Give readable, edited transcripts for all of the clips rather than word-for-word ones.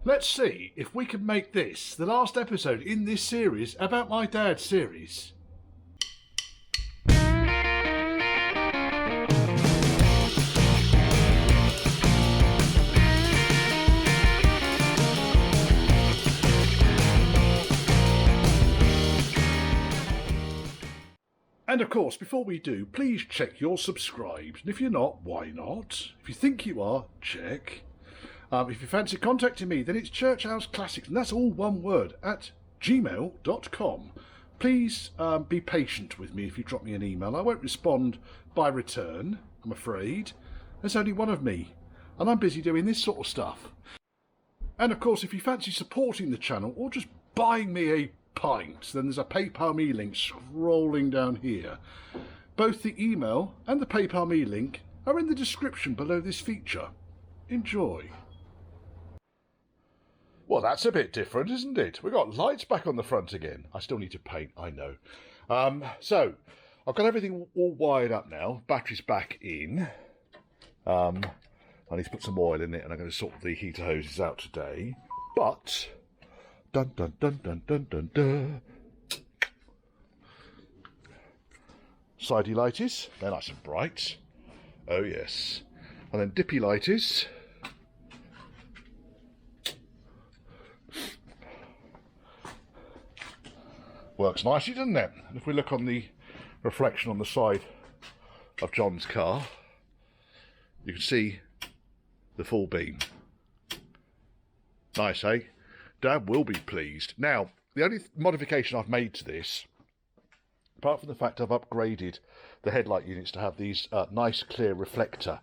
Let's see if we can make this the last episode in this series about my dad's series. And of course, before we do, please check you're subscribed. And if you're not, why not? If you think you are, check. If you fancy contacting me, then it's churchhouseclassics, and that's all one word, at gmail.com. Please be patient with me if you drop me an email. I won't respond by return, I'm afraid. There's only one of me, and I'm busy doing this sort of stuff. And of course, if you fancy supporting the channel or just buying me a pint, then there's a PayPal me link scrolling down here. Both the email and the PayPal me link are in the description below this feature. Enjoy. Well, that's a bit different, isn't it? We've got lights back on the front again. I still need to paint, I know. So, I've got everything all wired up now. Battery's back in. I need to put some oil in it, and I'm going to sort the heater hoses out today. But, dun dun dun dun dun dun dun. Sidey lighties, they're nice and bright. Oh yes. And then dippy lighties. Works nicely, doesn't it? And if we look on the reflection on the side of John's car, you can see the full beam. Nice, eh? Dad will be pleased. Now, the only modification I've made to this, apart from the fact I've upgraded the headlight units to have these nice clear reflector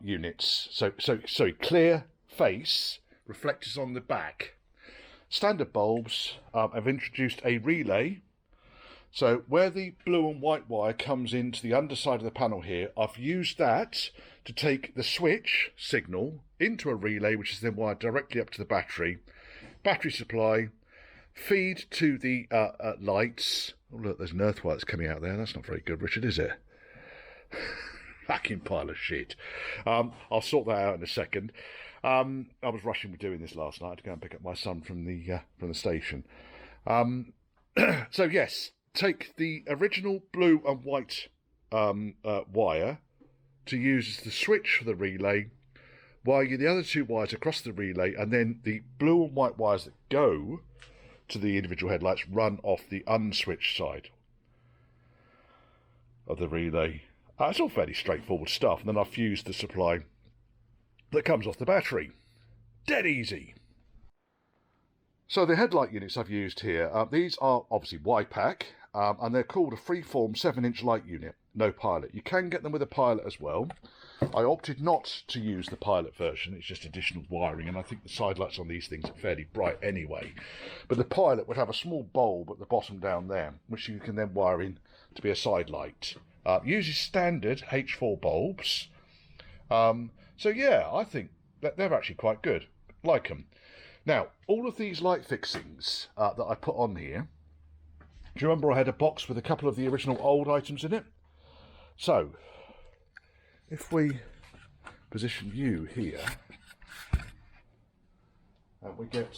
units. So clear face, reflectors on the back. Standard bulbs, I've introduced a relay. So where the blue and white wire comes into the underside of the panel here, I've used that to take the switch signal into a relay, which is then wired directly up to the battery. Battery supply, feed to the lights. Oh look, there's an earth wire that's coming out there. That's not very good, Richard, is it? Fucking pile of shit. I'll sort that out in a second. I was rushing with doing this last night to go and pick up my son from the station. So yes, take the original blue and white wire to use as the switch for the relay, wire the other two wires across the relay, and then the blue and white wires that go to the individual headlights run off the unswitched side of the relay. It's all fairly straightforward stuff, and then I've fused the supply that comes off the battery. Dead easy. So the headlight units I've used here, these are obviously Y-Pack, and they're called a freeform 7-inch light unit, no pilot. You can get them with a pilot as well. I opted not to use the pilot version, it's just additional wiring, and I think the side lights on these things are fairly bright anyway. But the pilot would have a small bulb at the bottom down there, which you can then wire in to be a side light. Uses standard H4 bulbs. So yeah, I think that they're actually quite good. Like them. Now, all of these light fixings that I put on here, do you remember I had a box with a couple of the original old items in it? So, if we position you here, and we get,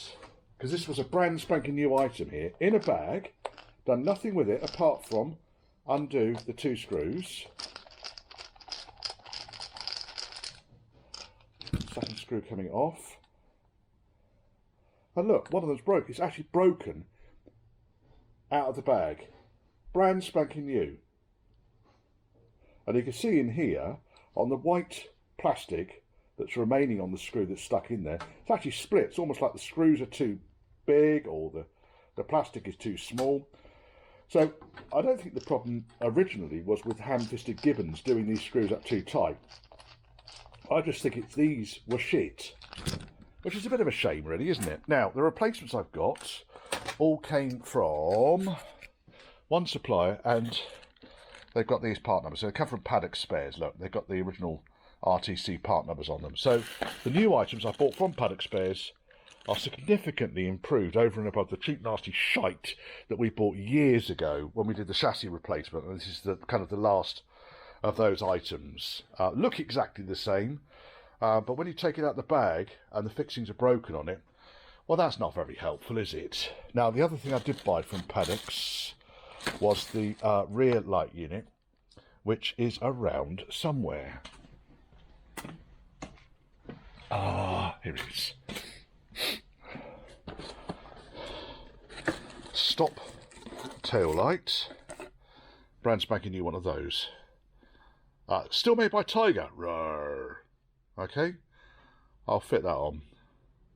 because this was a brand spanking new item here, in a bag, done nothing with it apart from undo the two screws. Second screw coming off. And look, one of them's broke. It's actually broken out of the bag. Brand spanking new. And you can see in here, on the white plastic that's remaining on the screw that's stuck in there, it's actually split. It's almost like the screws are too big or the plastic is too small. So I don't think the problem originally was with ham-fisted Gibbons doing these screws up too tight. I just think these were shit, which is a bit of a shame really, isn't it? Now, the replacements I've got all came from one supplier, and they've got these part numbers. So they come from Paddock Spares. Look, they've got the original RTC part numbers on them. So the new items I bought from Paddock Spares are significantly improved over and above the cheap nasty shite that we bought years ago when we did the chassis replacement. And this is the kind of the last of those items. Look exactly the same. But when you take it out the bag and the fixings are broken on it, well, that's not very helpful, is it? Now, the other thing I did buy from Paddocks was the rear light unit, which is around somewhere. Ah, here it is. Stop tail light. Brand spanking new one of those. Still made by Tiger. Roar. Okay, I'll fit that on.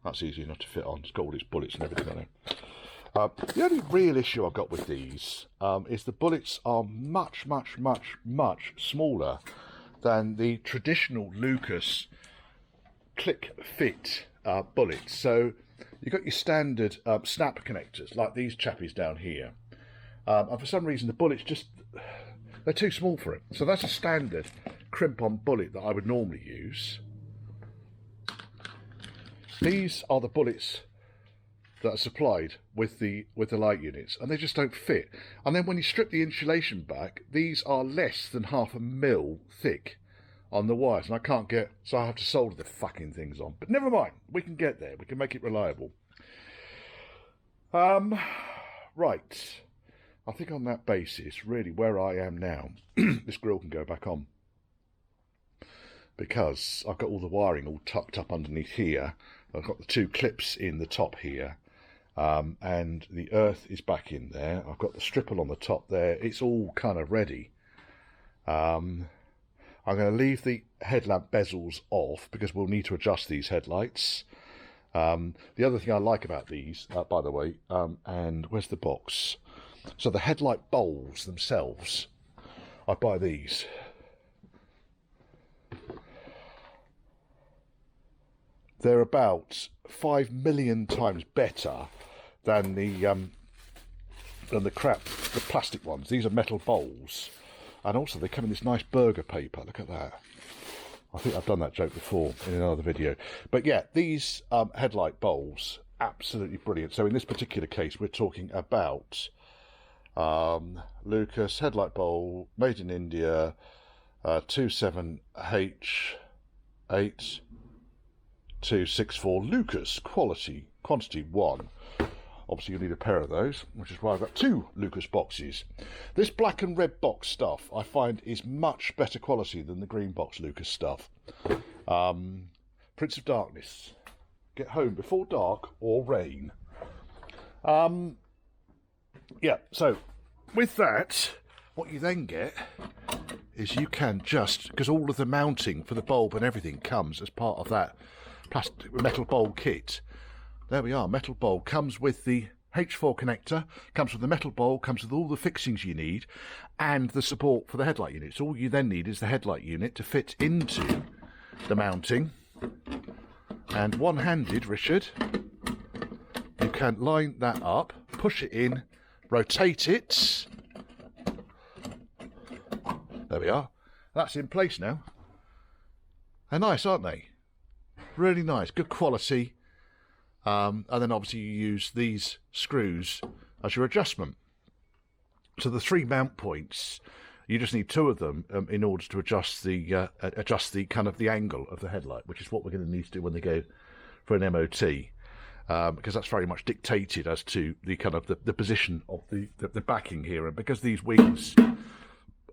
That's easy enough to fit on. It's got all its bullets and everything on it. The only real issue I've got with these is the bullets are much smaller than the traditional Lucas click fit bullets. So you've got your standard snap connectors like these chappies down here, and for some reason the bullets they're too small for it. So that's a standard crimp-on bullet that I would normally use. These are the bullets that are supplied with the light units, and they just don't fit. And then when you strip the insulation back, these are less than 0.5 mil thick on the wires, and I can't get, so I have to solder the fucking things on. But never mind, we can get there. We can make it reliable. Right. I think on that basis, really where I am now, this grill can go back on, because I've got all the wiring all tucked up underneath here. I've got the 2 clips in the top here, and the earth is back in there. I've got the stripple on the top there. It's all kind of ready. I'm going to leave the headlamp bezels off because we'll need to adjust these headlights. The other thing I like about these, by the way, and where's the box? So the headlight bowls themselves, I buy these. They're about 5 million times better than the plastic ones. These are metal bowls, and also they come in this nice burger paper. Look at that. I think I've done that joke before in another video. But yeah, these headlight bowls, absolutely brilliant. So in this particular case, we're talking about Lucas headlight bowl, made in India, 27H8264 Lucas quantity 1. Obviously you'll need a pair of those, which is why I've got 2 Lucas boxes. This black and red box stuff I find is much better quality than the green box Lucas stuff. Prince of Darkness. Get home before dark or rain. Yeah, so with that, what you then get is you can just, because all of the mounting for the bulb and everything comes as part of that plastic metal bowl kit. There we are, metal bowl comes with the H4 connector, comes with the metal bowl, comes with all the fixings you need, and the support for the headlight unit. So all you then need is the headlight unit to fit into the mounting. And one-handed, Richard, you can line that up, push it in, rotate it. There we are. That's in place now. They're nice, aren't they? Really nice, good quality. And then obviously you use these screws as your adjustment. So the 3 mount points, you just need 2 of them in order to adjust the kind of the angle of the headlight, which is what we're going to need to do when they go for an MOT, because that's very much dictated as to the kind of the position of the backing here. And because these wings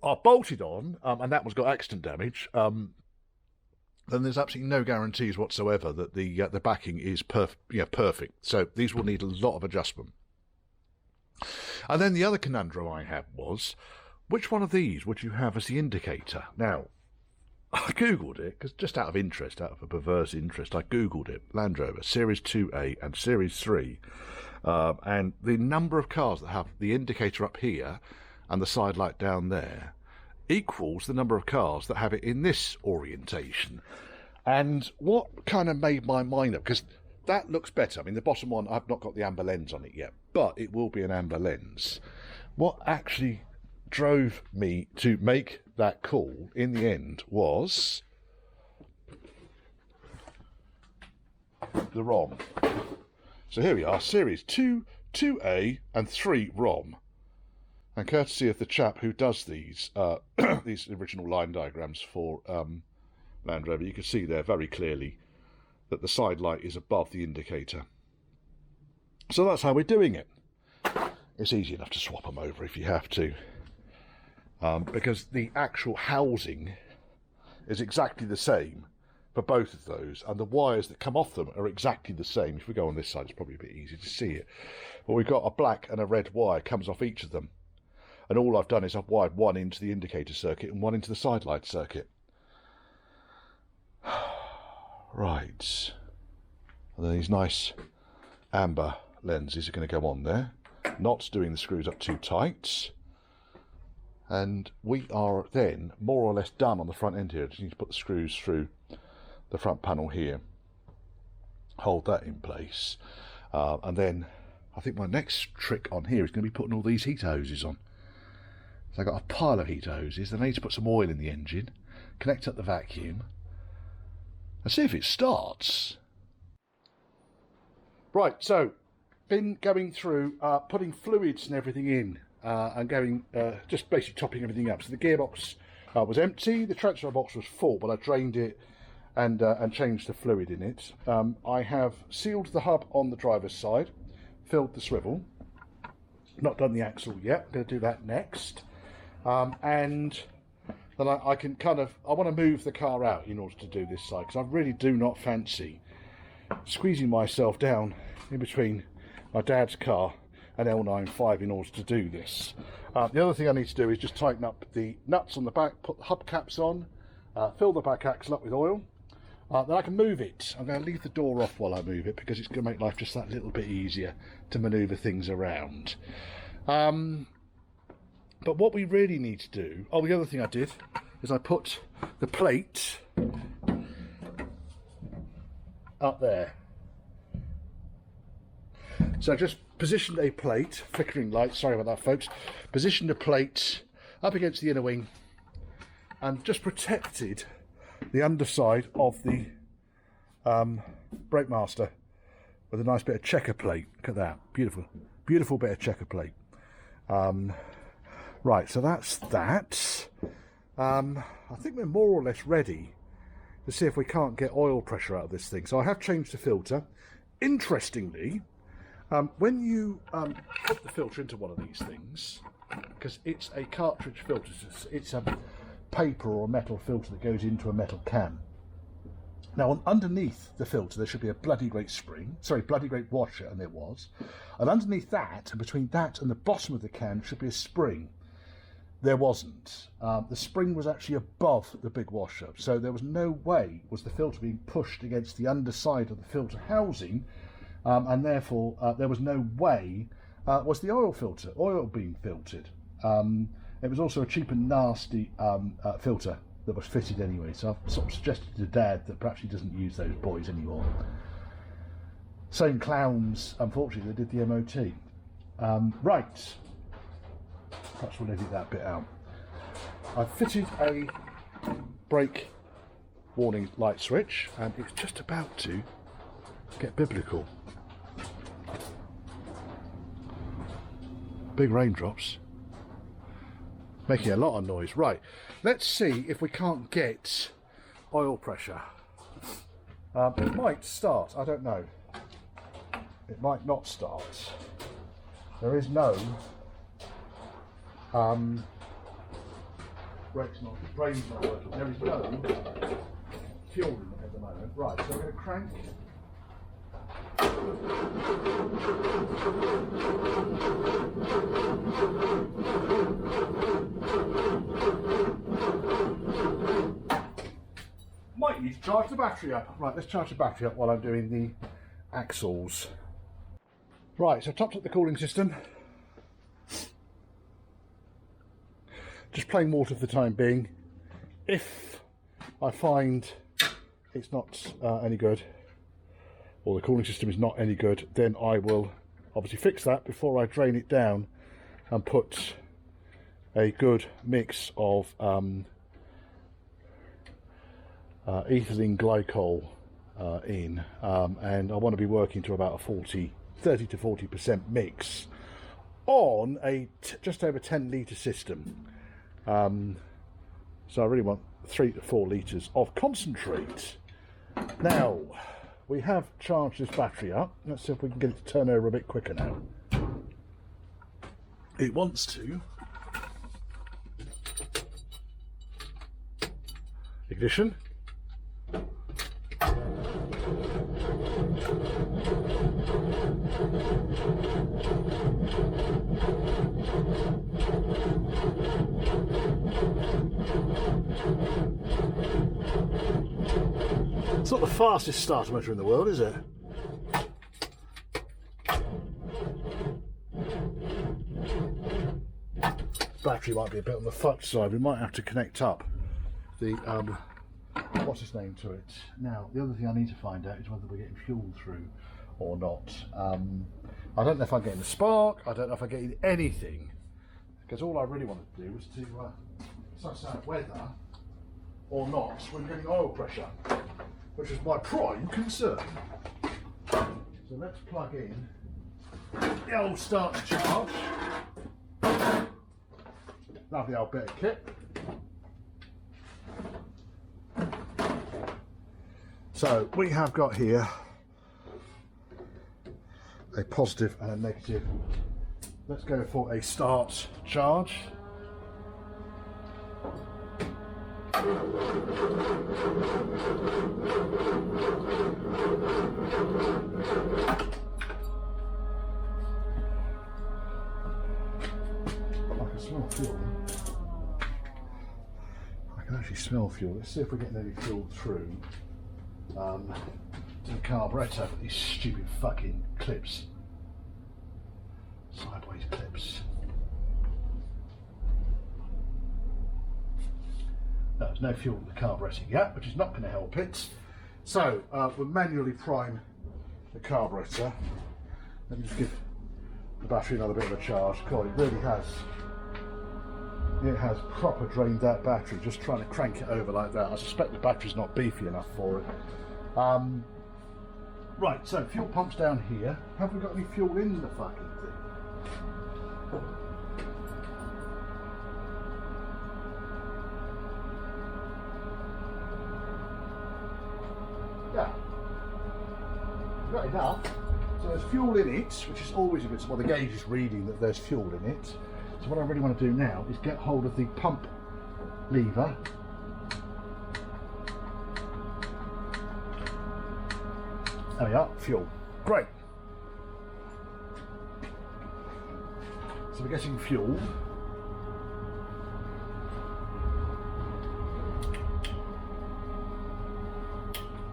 are bolted on, and that one's got accident damage, then there's absolutely no guarantees whatsoever that the backing is perfect. So these will need a lot of adjustment. And then the other conundrum I had was, which one of these would you have as the indicator? Now, I googled it, because just out of interest, out of a perverse interest, I googled it. Land Rover Series IIa and Series 3, and the number of cars that have the indicator up here and the side light down there equals the number of cars that have it in this orientation. And what kind of made my mind up, because that looks better. I mean, the bottom one, I've not got the amber lens on it yet, but it will be an amber lens. What actually drove me to make that call in the end was the ROM. So here we are, Series 2A and 3 ROM. And courtesy of the chap who does these these original line diagrams for Land Rover, you can see there very clearly that the side light is above the indicator. So that's how we're doing it. It's easy enough to swap them over if you have to, because the actual housing is exactly the same for both of those, and the wires that come off them are exactly the same. If we go on this side, it's probably a bit easier to see it. But we've got a black and a red wire comes off each of them, and all I've done is I've wired one into the indicator circuit and one into the side light circuit. Right, and then these nice amber lenses are going to go on there, not doing the screws up too tight, and we are then more or less done on the front end here. Just need to put the screws through the front panel here, hold that in place, and then I think my next trick on here is going to be putting all these heater hoses on. So I've got a pile of heater hoses, then I need to put some oil in the engine, connect up the vacuum, and see if it starts. Right, so been going through putting fluids and everything in, and going just basically topping everything up. So the gearbox was empty, the transfer box was full, but I drained it and changed the fluid in it. I have sealed the hub on the driver's side, filled the swivel, not done the axle yet, I'm going to do that next, and then I can kind of, I want to move the car out in order to do this side, because I really do not fancy squeezing myself down in between my dad's car and L95 in order to do this. The other thing I need to do is just tighten up the nuts on the back, put the hubcaps on, fill the back axle up with oil. Then I can move it. I'm going to leave the door off while I move it, because it's going to make life just that little bit easier to manoeuvre things around. But what we really need to do, oh, the other thing I did is I put the plate up there. So I just positioned a plate, flickering light, sorry about that folks, positioned a plate up against the inner wing and just protected the underside of the brake master with a nice bit of checker plate. Look at that, beautiful, beautiful bit of checker plate. Right, so that's that. I think we're more or less ready to see if we can't get oil pressure out of this thing. So I have changed the filter. Interestingly, when you put the filter into one of these things, because it's a cartridge filter, it's a paper or a metal filter that goes into a metal can. Now, underneath the filter there should be a bloody great spring, sorry, bloody great washer, and there was. And underneath that, and between that and the bottom of the can, should be a spring. There wasn't. The spring was actually above the big washer, so there was no way was the filter being pushed against the underside of the filter housing, and therefore there was no way was the oil being filtered. It was also a cheap and nasty filter that was fitted anyway, so I've sort of suggested to Dad that perhaps he doesn't use those boys anymore. Same clowns, unfortunately, they did the MOT. Right, perhaps we'll edit that bit out. I've fitted a brake warning light switch, and it's just about to get biblical. Big raindrops. Making a lot of noise. Right, let's see if we can't get oil pressure. It might start, I don't know. It might not start. There is no brains not working. There is no fuel in it at the moment. Right, so we're going to crank. Might need to charge the battery up. Right, let's charge the battery up while I'm doing the axles. Right, so I've topped up the cooling system. Just plain water for the time being. If I find it's not any good, or the cooling system is not any good, then I will obviously fix that before I drain it down and put a good mix of ethylene glycol in, and I want to be working to about a 30 to 40% mix on a just over 10 litre system. So I really want 3 to 4 litres of concentrate. Now, we have charged this battery up. Let's see if we can get it to turn over a bit quicker now. It wants to. Ignition. It's not the fastest starter motor in the world, is it? Battery might be a bit on the fucked side. We might have to connect up the what's his name to it. Now, the other thing I need to find out is whether we're getting fuel through or not. I don't know if I'm getting a spark. I don't know if I'm getting anything, because all I really wanted to do was to suss out whether or not we're getting oil pressure, which is my prime concern. So let's plug in the old starter charge. Lovely old bit of kit. So we have got here a positive and a negative. Let's go for a start charge. I can smell fuel. I can actually smell fuel. Let's see if we're getting any fuel through to the carburettor. These stupid fucking clips. Sideways clips. No, there's no fuel in the carburettor yet, which is not going to help it. So we'll manually prime the carburettor. Let me just give the battery another bit of a charge. God, it really has. It has proper drained that battery, just trying to crank it over like that. I suspect the battery's not beefy enough for it. Right, so fuel pump's down here. Have we got any fuel in the fucking thing? Yeah, not enough. So there's fuel in it, which is always a bit, well, the gauge is reading that there's fuel in it. So what I really want to do now is get hold of the pump lever. There we are, fuel. Great. So we're getting fuel.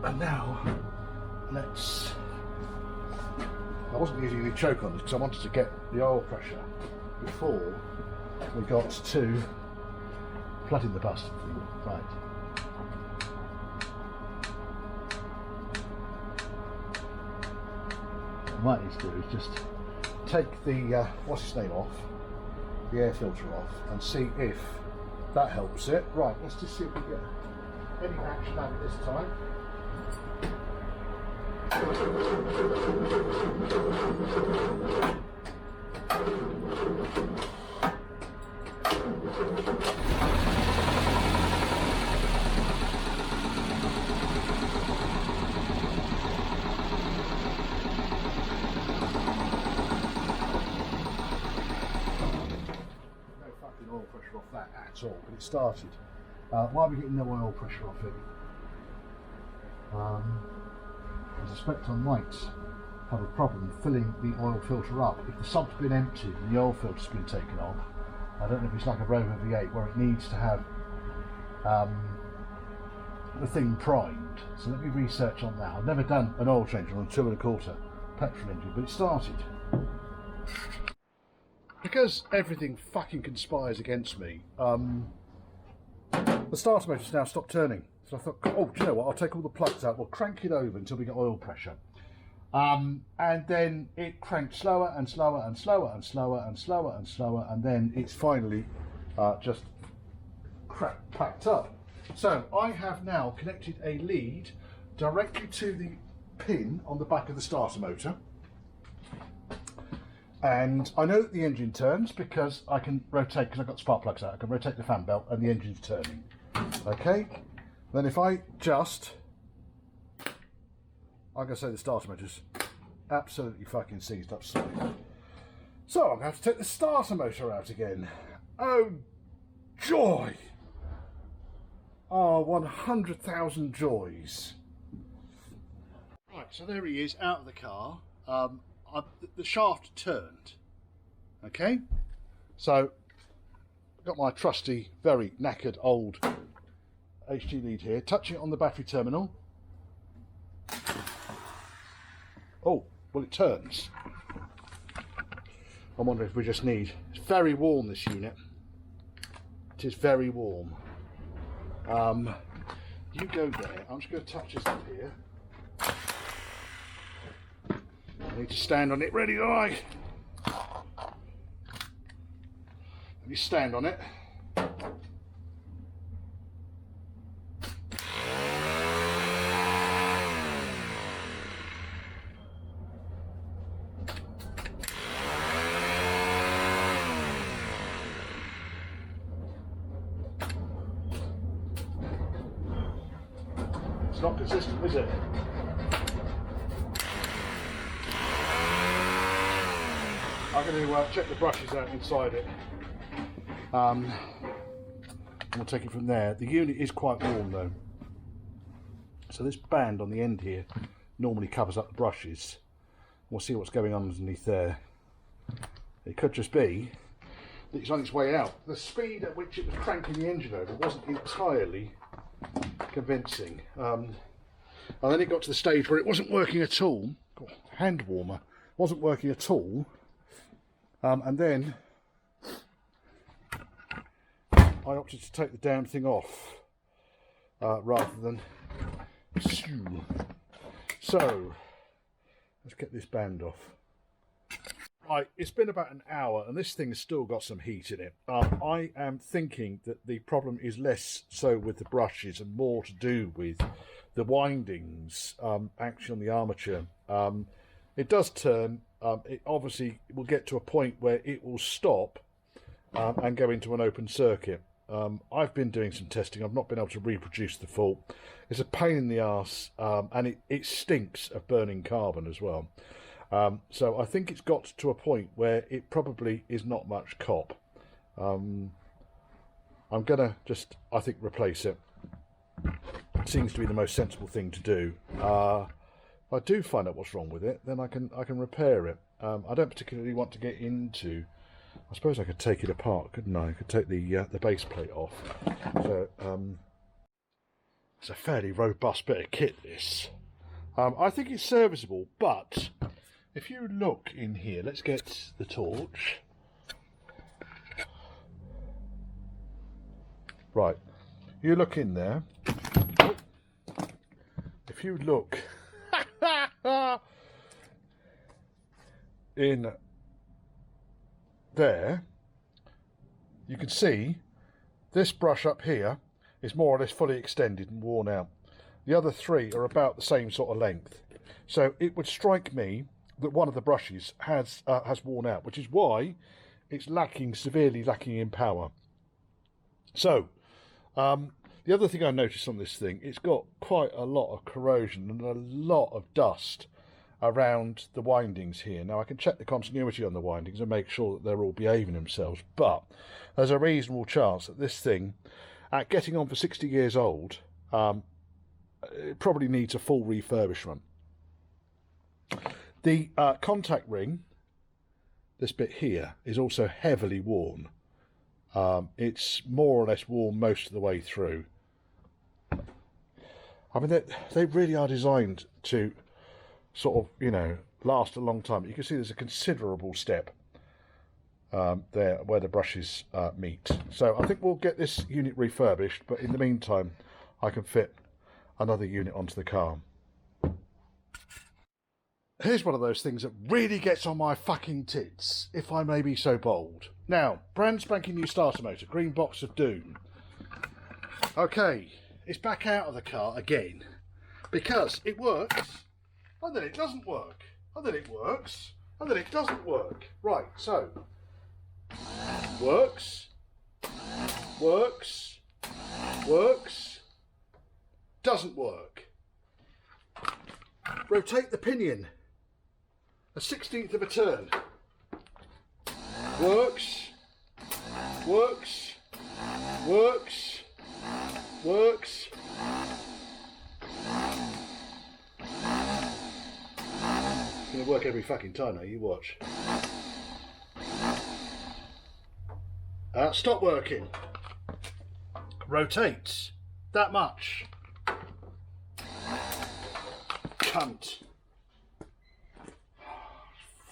And now, let's... I wasn't using any choke on this because I wanted to get the oil pressure before we got to flooding the bastard thing. Right. What I might need to do is just take the what's his name off, the air filter off, and see if that helps it. Right, let's just see if we get any action out of it this time. Oil pressure off that at all, but it started. Why are we getting no oil pressure off it? I suspect I might have a problem filling the oil filter up. If the sub's been emptied and the oil filter's been taken off, I don't know if it's like a Rover V8 where it needs to have the thing primed. So let me research on that. I've never done an oil change on a 2.25 petrol engine, but it started. Because everything fucking conspires against me, the starter motor's now stopped turning. So I thought, oh, do you know what, I'll take all the plugs out, we'll crank it over until we get oil pressure. And then it cranked slower and slower and slower and slower and slower and slower, and then it's finally just packed up. So I have now connected a lead directly to the pin on the back of the starter motor. And I know that the engine turns because I can rotate, because I've got spark plugs out, I can rotate the fan belt and the engine's turning. Okay, then if I just, I'm going to say the starter motor's absolutely fucking seized up slowly. So I'm going to have to take the starter motor out again. Oh, joy! Oh, 100,000 joys. Right, so there he is out of the car. The shaft turned. Okay, so I've got my trusty, very knackered old HT lead here, touching it on the battery terminal. Oh, well, it turns. I'm wondering if we just need, it's very warm, this unit. It is very warm. You go there. I'm just going to touch this up here. I need to stand on it ready, do I? Let me stand on it. It's not consistent, is it? I'm going to check the brushes out inside it. And we'll take it from there. The unit is quite warm though. So this band on the end here normally covers up the brushes. We'll see what's going on underneath there. It could just be that it's on its way out. The speed at which it was cranking the engine over wasn't entirely convincing. And then it got to the stage where it wasn't working at all. God, hand warmer. Wasn't working at all. And then I opted to take the damn thing off rather than sew. So let's get this band off. Right, it's been about an hour and this thing has still got some heat in it. I am thinking that the problem is less so with the brushes and more to do with the windings actually on the armature. It does turn. It obviously will get to a point where it will stop and go into an open circuit. I've been doing some testing. I've not been able to reproduce the fault. It's a pain in the arse, and it stinks of burning carbon as well. So I think it's got to a point where it probably is not much cop. I'm gonna just, I think, replace it. It seems to be the most sensible thing to do. If I do find out what's wrong with it, then I can repair it. I don't particularly want to get into. I suppose I could take it apart, couldn't I? I could take the base plate off. So it's a fairly robust bit of kit, this. I think it's serviceable, but if you look in here, let's get the torch. Right, you look in there. If you look in there, you can see this brush up here is more or less fully extended and worn out. The other three are about the same sort of length. So it would strike me that one of the brushes has worn out, which is why it's severely lacking in power. So the other thing I noticed on this thing, it's got quite a lot of corrosion and a lot of dust around the windings here. Now I can check the continuity on the windings and make sure that they're all behaving themselves, but there's a reasonable chance that this thing, at getting on for 60 years old, it probably needs a full refurbishment. The contact ring, this bit here, is also heavily worn. It's more or less worn most of the way through. I mean, they really are designed to sort of, you know, last a long time. You can see there's a considerable step there where the brushes meet. So I think we'll get this unit refurbished, but in the meantime I can fit another unit onto the car. Here's one of those things that really gets on my fucking tits, if I may be so bold. Now, brand spanking new starter motor, green box of doom. Okay, it's back out of the car again, because it works, and then it doesn't work, and then it works, and then it doesn't work. Right, so, works, works, Works. Doesn't work. Rotate the pinion. A 1/16 of a turn. Works. Works. Works. Works. It's going to work every fucking time now, you watch. Stop working. Rotates. That much. Cunt.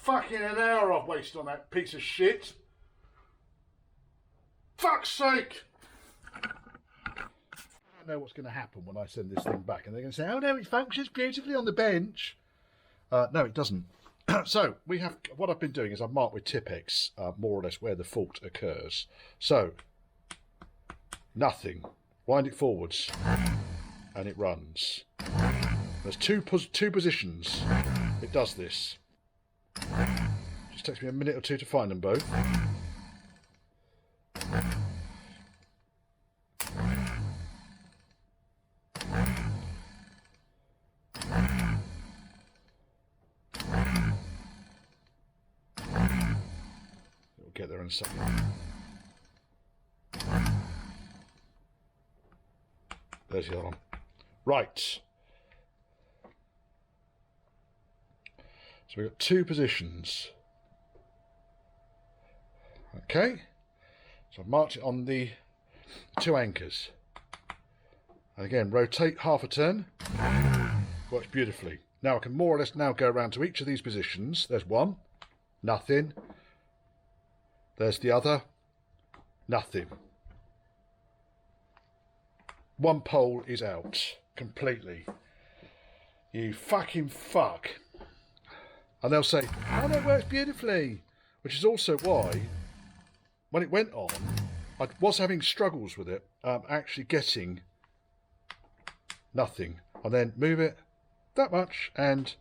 Fucking an hour I've wasted on that piece of shit. Fuck's sake. I know what's going to happen when I send this thing back, and they're going to say, oh no, it functions beautifully on the bench. No, it doesn't. So we have, what I've been doing is I've marked with Tipp-Ex more or less where the fault occurs. So nothing. Wind it forwards, and it runs. There's two positions. It does this. Just takes me a minute or two to find them both. It'll get there in a second. There's the other one. Right. So we've got two positions. Okay. So I've marked it on the two anchors. And again, rotate half a turn. Works beautifully. Now I can more or less now go around to each of these positions. There's one. Nothing. There's the other. Nothing. One pole is out completely. You fucking fuck. And they'll say, oh, that works beautifully. Which is also why, when it went on, I was having struggles with it, actually getting nothing. And then move it that much and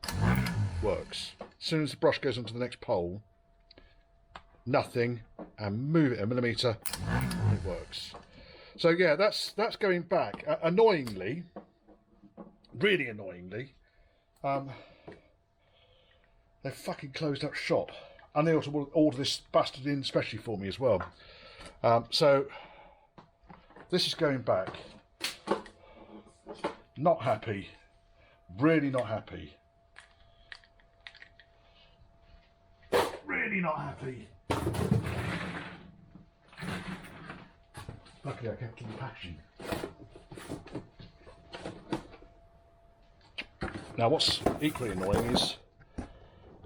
works. As soon as the brush goes onto the next pole, nothing, and move it a millimetre, it works. So yeah, that's going back. Annoyingly, really annoyingly, they've fucking closed up shop, and they also order this bastard in specially for me as well. So this is going back. Not happy, really not happy, really not happy. Luckily I kept all the packaging. Now what's equally annoying is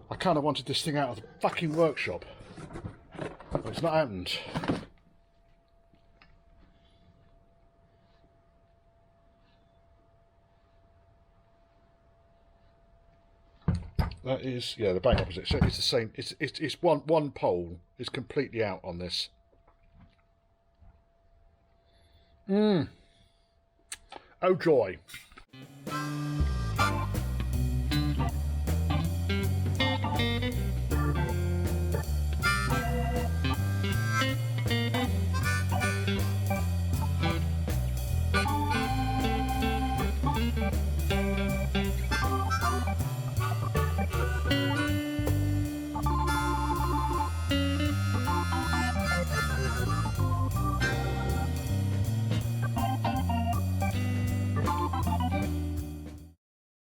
I kind of wanted this thing out of the fucking workshop, but it's not happened. That is, yeah, the bang opposite. So it's the same. It's one pole is completely out on this. Oh joy.